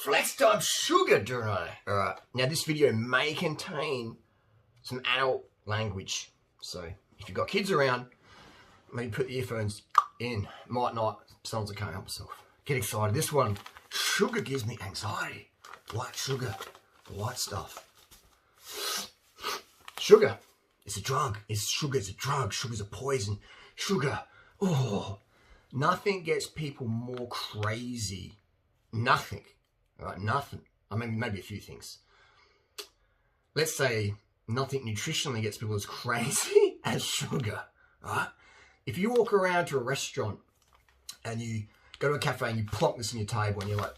Flex time sugar, don't I? Alright, now this video may contain some adult language. So if you've got kids around, maybe put the earphones in. Might not, someone that can't help himself. Get excited. This one, sugar gives me anxiety. White sugar, the white stuff. Sugar, it's a drug. Sugar's a drug. Sugar's a poison. Sugar, oh, nothing gets people more crazy. Nothing. Right, nothing. I mean, maybe a few things. Let's say nothing nutritionally gets people as crazy as sugar. Right? If you walk around to a restaurant and you go to a cafe and you plonk this on your table and you like,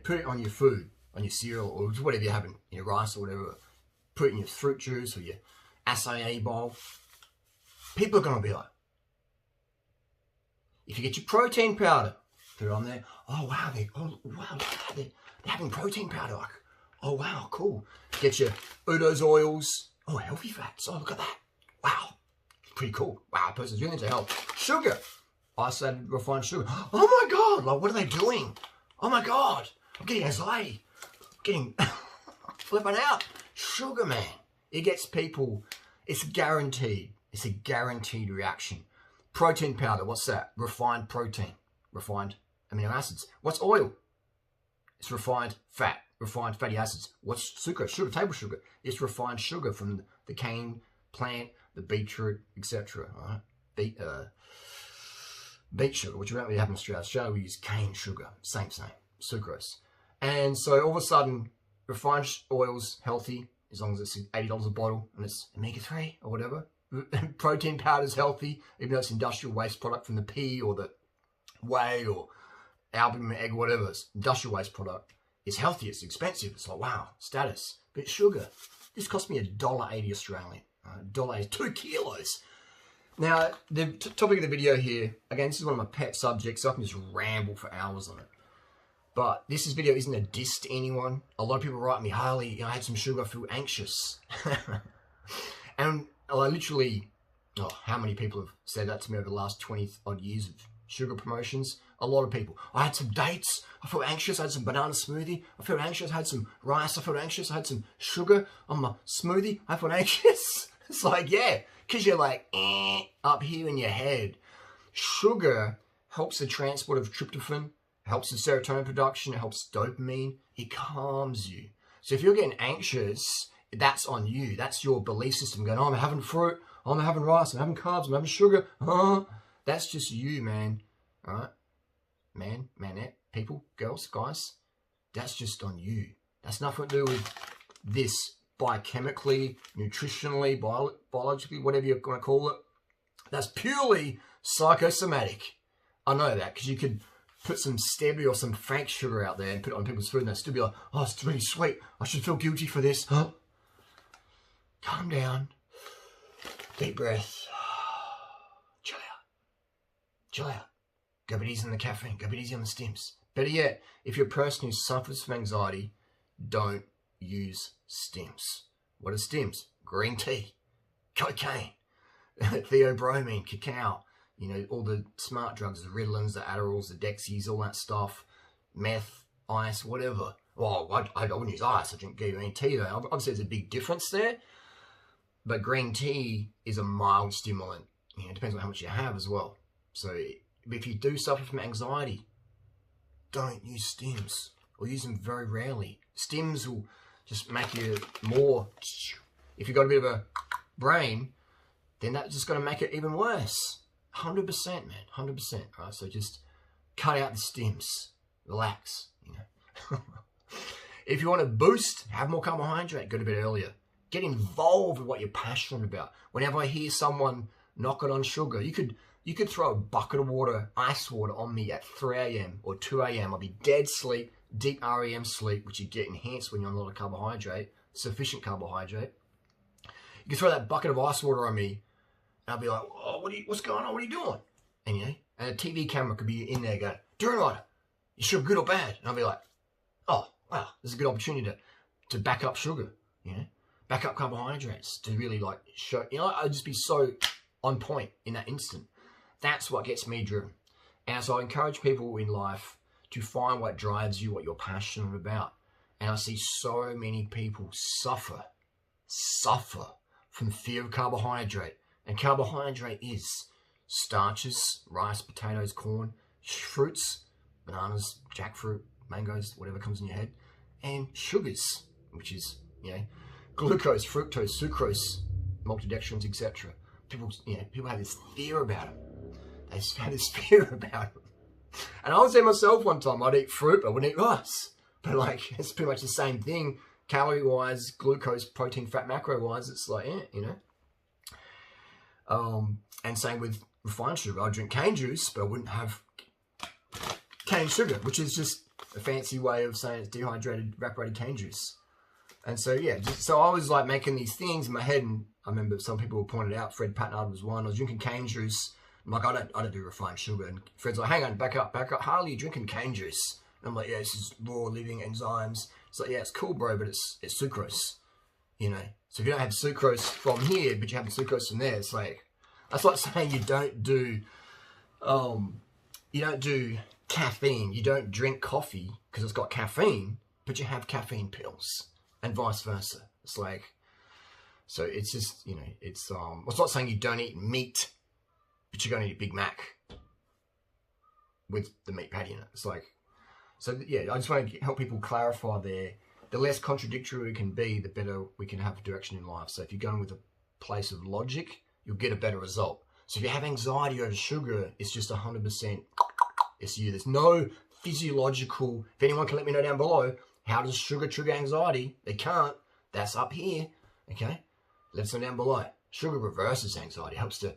put it on your food, on your cereal or whatever you're having, your rice or whatever, put it in your fruit juice or your acai bowl, people are going to be like, if you get your protein powder, put it on there. Oh wow, they're having protein powder. Like, oh wow, cool. Get your Udo's oils. Oh, healthy fats. Oh, look at that. Wow, pretty cool. Wow, person's really into health. Sugar, isolated refined sugar. Oh my god, like what are they doing? Oh my god, I'm getting anxiety. I'm getting flipping out. Sugar, man, it gets people. It's guaranteed. It's a guaranteed reaction. Protein powder. What's that? Refined protein. Refined amino acids. What's oil? It's refined fat, refined fatty acids. What's sucrose? Sugar, table sugar. It's refined sugar from the cane plant, the beetroot, etc. Right? Beet sugar, which we don't really have in Australia. Australia we use cane sugar. Same, sucrose. And so all of a sudden, refined oils healthy as long as it's $80 a bottle and it's omega-3 or whatever. Protein powder is healthy, even though it's industrial waste product from the pea or the whey or albumin, egg, whatever, industrial waste product. It's healthy, it's expensive. It's like, wow, status. But sugar, this cost me $1.80 Australian. $1.80, 2 kilos. Now, the topic of the video here, again, this is one of my pet subjects, so I can just ramble for hours on it. But this video isn't a diss to anyone. A lot of people write me, Harley, I had some sugar, I feel anxious. And I literally, how many people have said that to me over the last 20 odd years of sugar promotions? A lot of people. I had some dates. I felt anxious. I had some banana smoothie. I felt anxious. I had some rice. I felt anxious. I had some sugar on my smoothie. I felt anxious. It's like, yeah, because you're like, up here in your head. Sugar helps the transport of tryptophan, helps the serotonin production, it helps dopamine. It calms you. So if you're getting anxious, that's on you. That's your belief system going, oh, I'm having fruit. Oh, I'm having rice. I'm having carbs. I'm having sugar. That's just you, man. All right? Man, manette, people, girls, guys, that's just on you. That's nothing to do with this biochemically, nutritionally, biologically, whatever you're going to call it. That's purely psychosomatic. I know that because you could put some stevia or some frank sugar out there and put it on people's food and they'll still be like, oh, it's really sweet. I should feel guilty for this. Huh? Calm down. Deep breath. Chill out. Chill out. Go a bit easy on the caffeine. Go a bit easy on the stims. Better yet, if you're a person who suffers from anxiety, don't use stims. What are stims? Green tea, cocaine, theobromine, cacao, you know, all the smart drugs, the Ritalins, the Adderalls, the Dexies, all that stuff, meth, ice, whatever. Well, I wouldn't use ice. I drink green tea though. Obviously, there's a big difference there. But green tea is a mild stimulant. You know, it depends on how much you have as well. So if you do suffer from anxiety, don't use stims or use them very rarely. Stims will just make you more. If you've got a bit of a brain, then that's just going to make it even worse. 100%, man, 100%. Right? So just cut out the stims. Relax. You know. If you want to boost, have more carbohydrate. Go to bed earlier. Get involved with what you're passionate about. Whenever I hear someone knock it on sugar, you could throw a bucket of water, ice water on me at 3 a.m. or 2 a.m. I'll be dead sleep, deep REM sleep, which you get enhanced when you're on a lot of carbohydrate, sufficient carbohydrate. You can throw that bucket of ice water on me, and I'll be like, oh, what's going on? What are you doing? And, you know, and a TV camera could be in there going, doing right. You sugar good or bad? And I'll be like, oh, wow, this is a good opportunity to back up sugar, you know, back up carbohydrates to really like show, you know, I'd just be so on point in that instant. That's what gets me driven. And so I encourage people in life to find what drives you, what you're passionate about. And I see so many people suffer from fear of carbohydrate. And carbohydrate is starches, rice, potatoes, corn, fruits, bananas, jackfruit, mangoes, whatever comes in your head, and sugars, which is, glucose, fructose, sucrose, maltodextrins, etc. People have this fear about it. They just have this fear about it. And I was there myself one time. I'd eat fruit, but I wouldn't eat rice. But like, it's pretty much the same thing, calorie-wise, glucose, protein, fat, macro-wise. It's like, and same with refined sugar. I'd drink cane juice, but I wouldn't have cane sugar, which is just a fancy way of saying it's dehydrated, evaporated cane juice. And so, so I was like making these things in my head, and I remember some people pointed out, Fred Patnard was one. I was drinking cane juice. I'm like, I don't do refined sugar. And Fred's like, hang on, back up. Harley, you're drinking cane juice. And I'm like, yeah, this is raw living enzymes. It's like, yeah, it's cool, bro, but it's sucrose, So if you don't have sucrose from here, but you have the sucrose from there, it's like, that's like saying you don't do caffeine. You don't drink coffee because it's got caffeine, but you have caffeine pills, and vice versa. It's like, so it's just, it's not saying you don't eat meat, but you're going to eat a Big Mac with the meat patty in it. It's like, so yeah, I just want to help people clarify there. The less contradictory we can be, the better we can have direction in life. So if you're going with a place of logic, you'll get a better result. So if you have anxiety over sugar, it's just 100% it's you. There's no physiological, if anyone can let me know down below, how does sugar trigger anxiety? They can't. That's up here, okay? Let us know down below. Sugar reverses anxiety, helps to,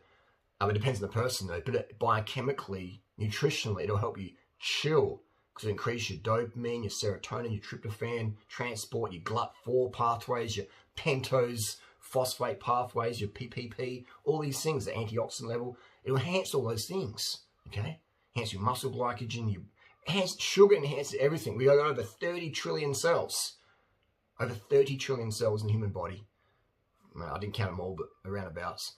it depends on the person though, but biochemically, nutritionally, it'll help you chill because it increases your dopamine, your serotonin, your tryptophan, transport, your GLUT4 pathways, your pentose, phosphate pathways, your PPP, all these things, the antioxidant level. It'll enhance all those things, okay? Enhance your muscle glycogen, sugar enhances everything. We got over 30 trillion cells. Over 30 trillion cells in the human body. I didn't count them all, but around abouts.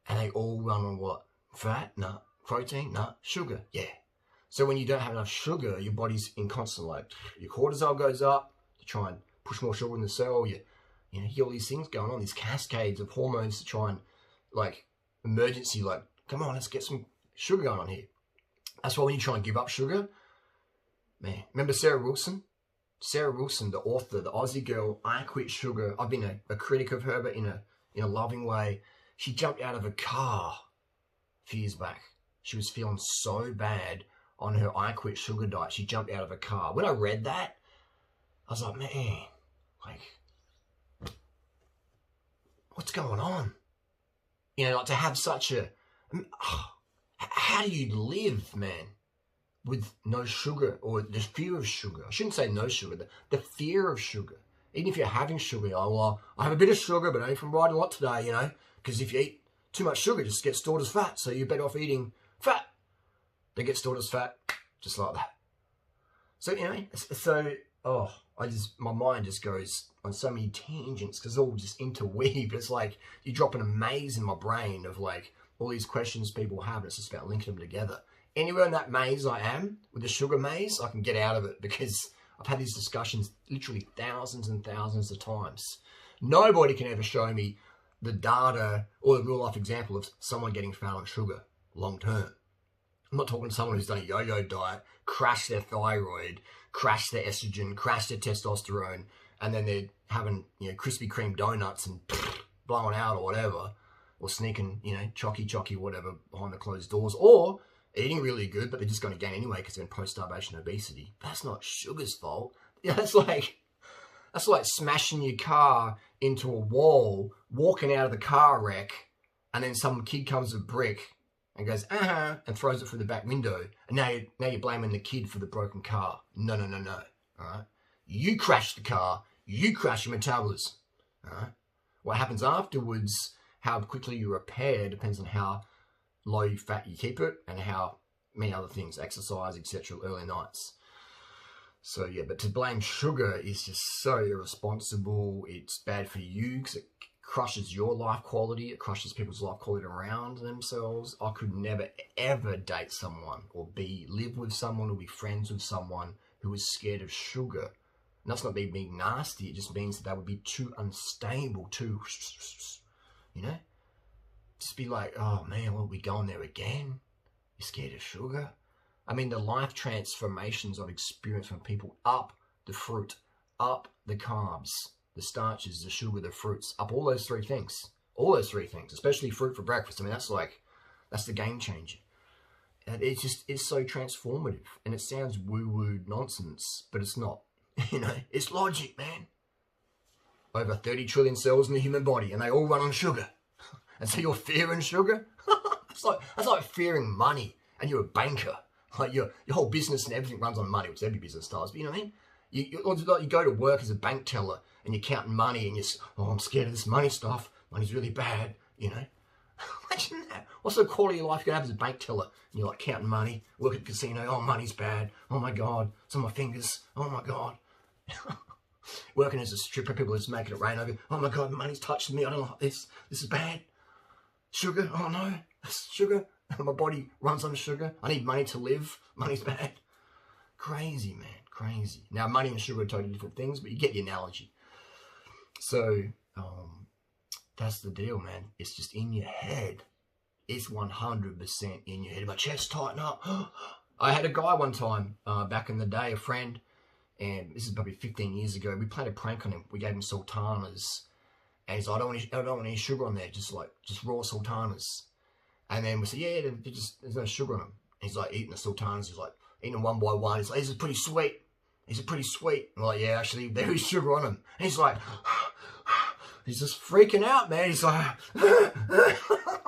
And they all run on what? Fat? No. Protein? No. Sugar? Yeah. So when you don't have enough sugar, your body's in constant, like, your cortisol goes up to try and push more sugar in the cell. You hear all these things going on, these cascades of hormones to try and, like, emergency, like, come on, let's get some sugar going on here. That's why when you try and give up sugar, man, remember Sarah Wilson? Sarah Wilson, the author, the Aussie girl, I Quit Sugar. I've been a critic of her, but in a loving way. She jumped out of a car a few years back. She was feeling so bad on her I Quit Sugar diet. She jumped out of a car. When I read that, I was like, man, like, what's going on? Like to have such a, how do you live, man, with no sugar or the fear of sugar? I shouldn't say no sugar, the fear of sugar. Even if you're having sugar, well, I have a bit of sugar, but only from riding a lot today, because if you eat too much sugar, it just gets stored as fat. So you're better off eating fat. They get stored as fat, just like that. So, my mind just goes on so many tangents because it's all just interweaved. It's like you drop in a maze in my brain of like all these questions people have, and it's just about linking them together. Anywhere in that maze I am, with the sugar maze, I can get out of it because I've had these discussions literally thousands and thousands of times. Nobody can ever show me the data or the real life example of someone getting fat on sugar long term. I'm not talking to someone who's done a yo-yo diet, crashed their thyroid, crashed their estrogen, crashed their testosterone, and then they're having, Krispy Kreme donuts and blowing out or whatever, or sneaking, chocky, whatever, behind the closed doors, or eating really good, but they're just going to gain anyway because they're in post-starvation obesity. That's not sugar's fault. That's like smashing your car into a wall, walking out of the car wreck, and then some kid comes with a brick and goes, and throws it through the back window. And now you're blaming the kid for the broken car. No. All right? You crashed the car. You crashed your metabolism. All right? What happens afterwards, how quickly you repair, depends on how low fat you keep it and how many other things, exercise, etc., early nights. So yeah, but to blame sugar is just so irresponsible. It's bad for you because it crushes your life quality. It crushes people's life quality around themselves. I could never, ever date someone or live with someone or be friends with someone who is scared of sugar. And that's not me being nasty. It just means that they would be too unstable, too, you know? Just be like, oh man, what are we going there again? You're scared of sugar? I mean, the life transformations I've experienced from people up the fruit, up the carbs, the starches, the sugar, the fruits, up all those three things. All those three things, especially fruit for breakfast. I mean, that's the game changer. And it's so transformative. And it sounds woo-woo nonsense, but it's not. You know, it's logic, man. Over 30 trillion cells in the human body, and they all run on sugar. And so you're fearing sugar? That's like fearing money, and you're a banker. Like your whole business and everything runs on money, which every business does. But you know what I mean? You go to work as a bank teller and you're counting money and you're, oh, I'm scared of this money stuff. Money's really bad, you know. Imagine that. What's the quality of life you can have as a bank teller? And you're like counting money, work at the casino, oh, money's bad. Oh my God, it's on my fingers. Oh my God. Working as a stripper, people are just making it rain over. Oh my God, money's touching me. I don't like this. This is bad. Sugar, oh no, that's sugar. My body runs on sugar. I need money to live. Money's bad. Crazy, man. Crazy. Now, money and sugar are totally different things, but you get the analogy. So, that's the deal, man. It's just in your head. It's 100% in your head. My chest tighten up. I had a guy one time, back in the day, a friend, and this is probably 15 years ago. We played a prank on him. We gave him sultanas. And he's like, I don't want any sugar on there. Just raw sultanas. And then we said, yeah, there's no sugar on them. And he's like eating the sultanas. He's like eating them one by one. He's like, this is pretty sweet. These are pretty sweet. And we're like, yeah, actually, there is sugar on them. And he's like, he's just freaking out, man. He's like, I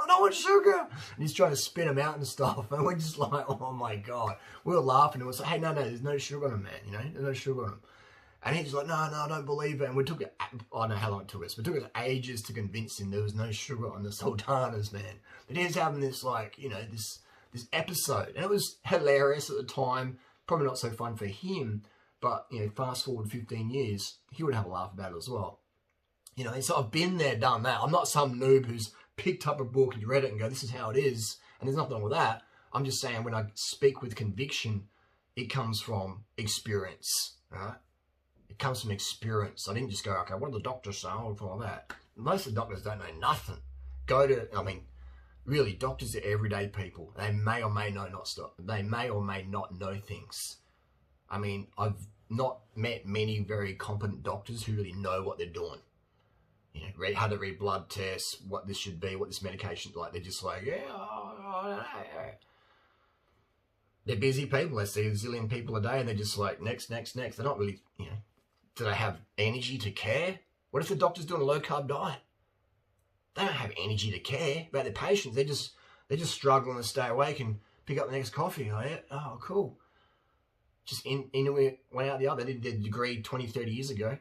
don't want sugar. And he's trying to spit them out and stuff. And we're just like, oh my God. We were laughing. And we're like, hey, no, there's no sugar on them, man. You know, there's no sugar on them. And he's like, no, I don't believe it. And we took it, I don't know how long it took us, but it took us ages to convince him there was no sugar on the sultanas, man. But he was having this, like, you know, this episode. And it was hilarious at the time. Probably not so fun for him. But, you know, fast forward 15 years, he would have a laugh about it as well. You know, and so I've been there, done that. I'm not some noob who's picked up a book and read it and go, this is how it is. And there's nothing wrong with that. I'm just saying when I speak with conviction, it comes from experience, right? It comes from experience. I didn't just go, okay, what do the doctors say? I'll follow that. Most of the doctors don't know nothing. Really, doctors are everyday people. They may or may not stop. They may or may not know things. I mean, I've not met many very competent doctors who really know what they're doing. You know, how to read blood tests, what this should be, what this medication's like. They're just like, yeah, I don't know. They're busy people. They see a zillion people a day and they're just like, next. They're not really, you know, do they have energy to care? What if the doctor's doing a low-carb diet? They don't have energy to care about their patients. They're just struggling to stay awake and pick up the next coffee. Oh, yeah? Oh, cool. Just in went out the other. They did their degree 20, 30 years ago.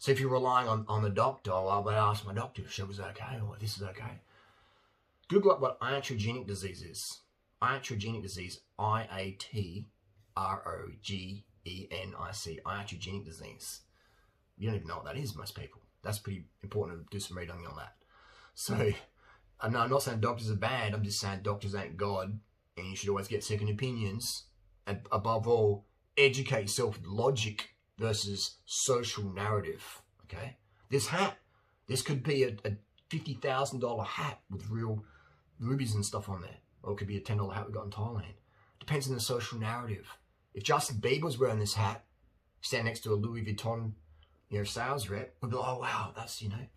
So if you're relying on the doctor, well, I asked my doctor if sugar's okay or this is okay. Google up what iatrogenic disease is. Iatrogenic disease, IATROGENIC, iatrogenic disease. You don't even know what that is, most people. That's pretty important to do some reading on that. So, no, I'm not saying doctors are bad. I'm just saying doctors ain't God, and you should always get second opinions. And above all, educate yourself with logic versus social narrative, okay? This hat, this could be a $50,000 hat with real rubies and stuff on there. Or it could be a $10 hat we got in Thailand. Depends on the social narrative. If Justin Bieber's wearing this hat, stand next to a Louis Vuitton, you know, sales rep, we'd be like, oh wow, that's, you know,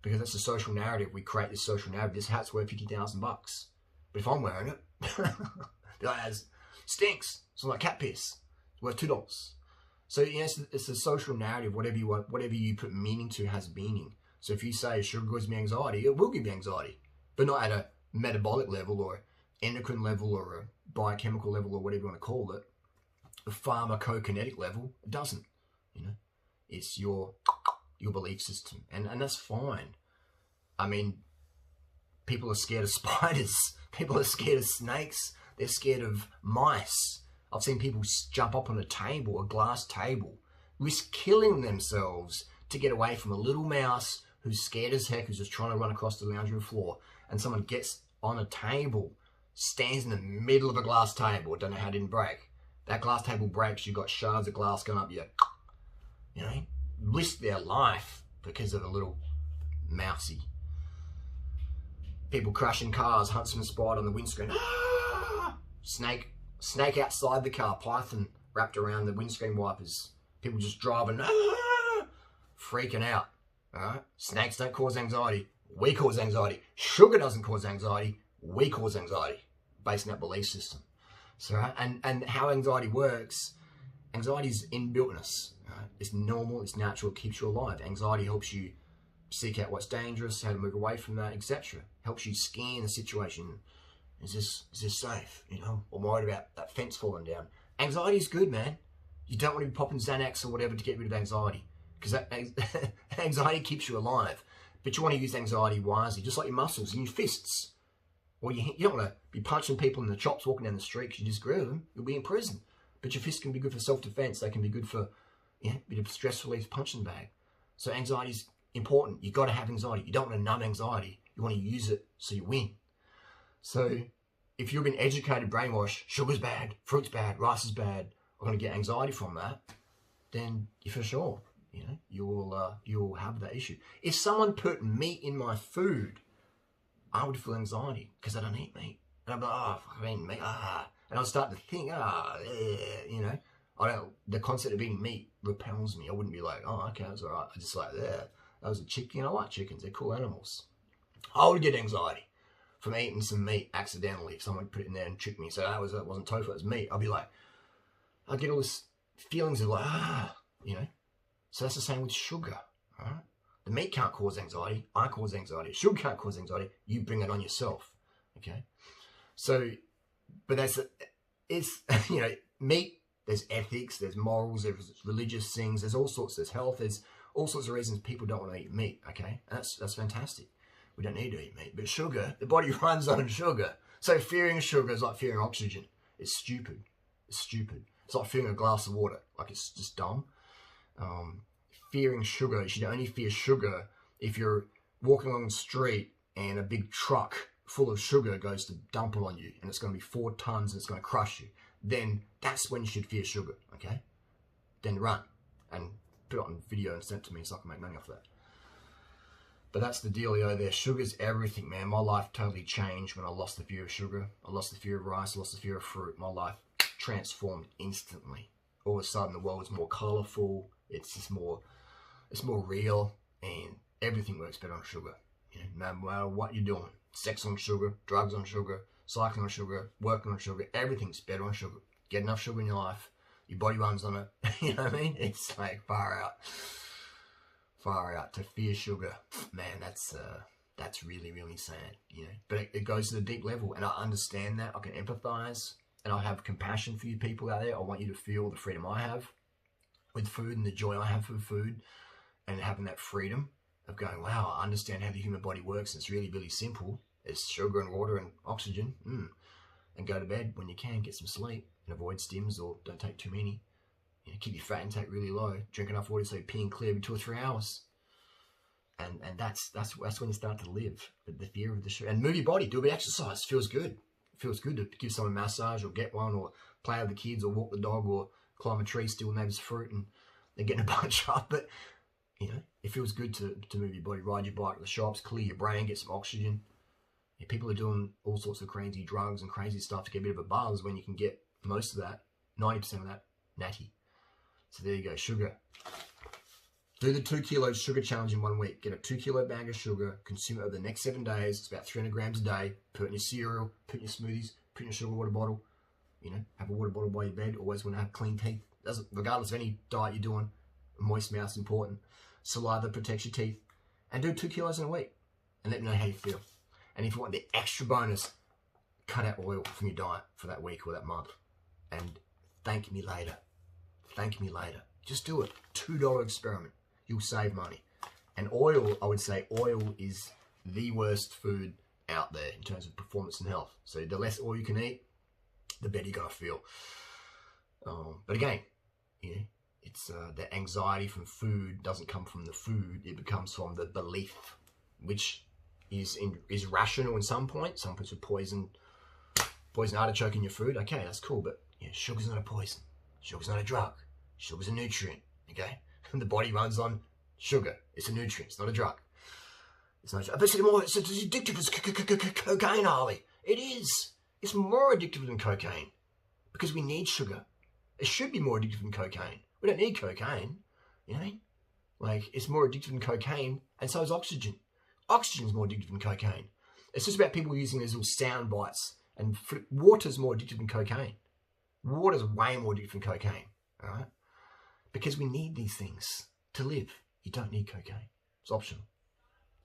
because that's the social narrative. We create this social narrative. This hat's worth $50,000. But if I'm wearing it, they're like, it stinks. It's like cat piss. It's worth $2. So, you know, it's a social narrative. Whatever you want, whatever you put meaning to has meaning. So if you say sugar gives me anxiety, it will give you anxiety, but not at a metabolic level or endocrine level or a biochemical level or whatever you want to call it. A pharmacokinetic level, it doesn't. You know, it's your belief system, and that's fine. I mean, people are scared of spiders. People are scared of snakes. They're scared of mice. I've seen people jump up on a table, a glass table, risk killing themselves to get away from a little mouse who's scared as heck, who's just trying to run across the lounge room floor, and someone gets on a table, stands in the middle of a glass table, don't know how it didn't break. That glass table breaks, you've got shards of glass going up, you know, risk their life because of a little mousey. People crashing cars, huntsman spider on the windscreen. Ah! Snake outside the car, python wrapped around the windscreen wipers. People just driving, freaking out. All right? Snakes don't cause anxiety. We cause anxiety. Sugar doesn't cause anxiety. We cause anxiety based on that belief system. So, and how anxiety works, anxiety is inbuilt in us. Right? It's normal, it's natural, it keeps you alive. Anxiety helps you seek out what's dangerous, how to move away from that, etc. Helps you scan the situation. Is this safe? You know, I'm worried about that fence falling down. Anxiety is good, man. You don't want to be popping Xanax or whatever to get rid of anxiety, because that anxiety keeps you alive. But you want to use anxiety wisely, just like your muscles and your fists. Or you don't want to be punching people in the chops walking down the street because you disagree with them. You'll be in prison. But your fists can be good for self-defense. They can be good for, a bit of stress relief punching bag. So anxiety is important. You've got to have anxiety. You don't want to numb anxiety. You want to use it so you win. So if you've been educated, brainwashed, sugar's bad, fruit's bad, rice is bad, I'm going to get anxiety from that, then you for sure, you'll have that issue. If someone put meat in my food, I would feel anxiety because I don't eat meat. And I'm like, oh, fuck, I eat meat, And I'll start to think, the concept of eating meat repels me. I wouldn't be like, oh, okay, that's all right. I just like, that was a chicken. I like chickens. They're cool animals. I would get anxiety from eating some meat accidentally. If someone put it in there and tricked me and said, that wasn't tofu, it was meat. I'd be like, I get all this feelings of like, So that's the same with sugar, all right? The meat can't cause anxiety. I cause anxiety. Sugar can't cause anxiety. You bring it on yourself, okay? So, but meat, there's ethics, there's morals, there's religious things, there's health, there's all sorts of reasons people don't want to eat meat, okay? And that's fantastic. We don't need to eat meat. But sugar, the body runs on sugar. So fearing sugar is like fearing oxygen. It's stupid. It's stupid. It's like fearing a glass of water. Like, it's just dumb. Fearing sugar, you should only fear sugar if you're walking along the street and a big truck full of sugar goes to dump it on you and it's going to be 4 tons and it's going to crush you. Then that's when you should fear sugar, okay? Then run and put it on video and send it to me so I can make money off that. But that's the dealio there. Sugar's everything, man. My life totally changed when I lost the fear of sugar. I lost the fear of rice. I lost the fear of fruit. My life transformed instantly. All of a sudden, the world was more colorful. It's more real, and everything works better on sugar. No matter what you're doing, sex on sugar, drugs on sugar, cycling on sugar, working on sugar, everything's better on sugar. Get enough sugar in your life, your body runs on it. You know what I mean? It's like far out. To fear sugar, man, that's really, really sad. But it goes to the deep level, and I understand that. I can empathize, and I have compassion for you people out there. I want you to feel the freedom I have with food and the joy I have for food, and having that freedom of going, wow, I understand how the human body works. It's really, really simple. It's sugar and water and oxygen. And go to bed when you can, get some sleep, and avoid stims or don't take too many. Keep your fat intake really low. Drink enough water so you're peeing clear every 2 or 3 hours. And that's when you start to live. The fear of the sugar. And move your body. Do a bit of exercise. Feels good. It feels good to give someone a massage or get one or play with the kids or walk the dog or climb a tree, steal neighbour's fruit and they're getting a bunch up. But, it feels good to move your body. Ride your bike to the shops, clear your brain, get some oxygen. People are doing all sorts of crazy drugs and crazy stuff to get a bit of a buzz when you can get most of that, 90% of that, natty. So there you go, sugar. Do the 2 kilo sugar challenge in 1 week. Get a 2 kilo bag of sugar, consume it over the next 7 days. It's about 300 grams a day. Put it in your cereal, put in your smoothies, put in your sugar water bottle. Have a water bottle by your bed. Always want to have clean teeth. Regardless of any diet you're doing, a moist mouth is important. Saliva protects your teeth. And do 2 kilos in a week. And let me know how you feel. And if you want the extra bonus, cut out oil from your diet for that week or that month. And thank me later. Thank me later. Just do it. $2 experiment. You'll save money. And oil, I would say oil is the worst food out there in terms of performance and health. So the less oil you can eat, the better you're going to feel. But again, It's the anxiety from food doesn't come from the food. It becomes from the belief, which is rational in some points. Some points with poison artichoke in your food. Okay, that's cool, but sugar's not a poison. Sugar's not a drug. Sugar's a nutrient. Okay, and the body runs on sugar. It's a nutrient. It's not a drug. It's not. But it's as addictive as cocaine, Harley. It is. It's more addictive than cocaine because we need sugar. It should be more addictive than cocaine. We don't need cocaine. You know what I mean? Like, it's more addictive than cocaine, and so is oxygen. Oxygen's more addictive than cocaine. It's just about people using these little sound bites. And water's more addictive than cocaine. Water's way more addictive than cocaine. All right? Because we need these things to live. You don't need cocaine. It's optional.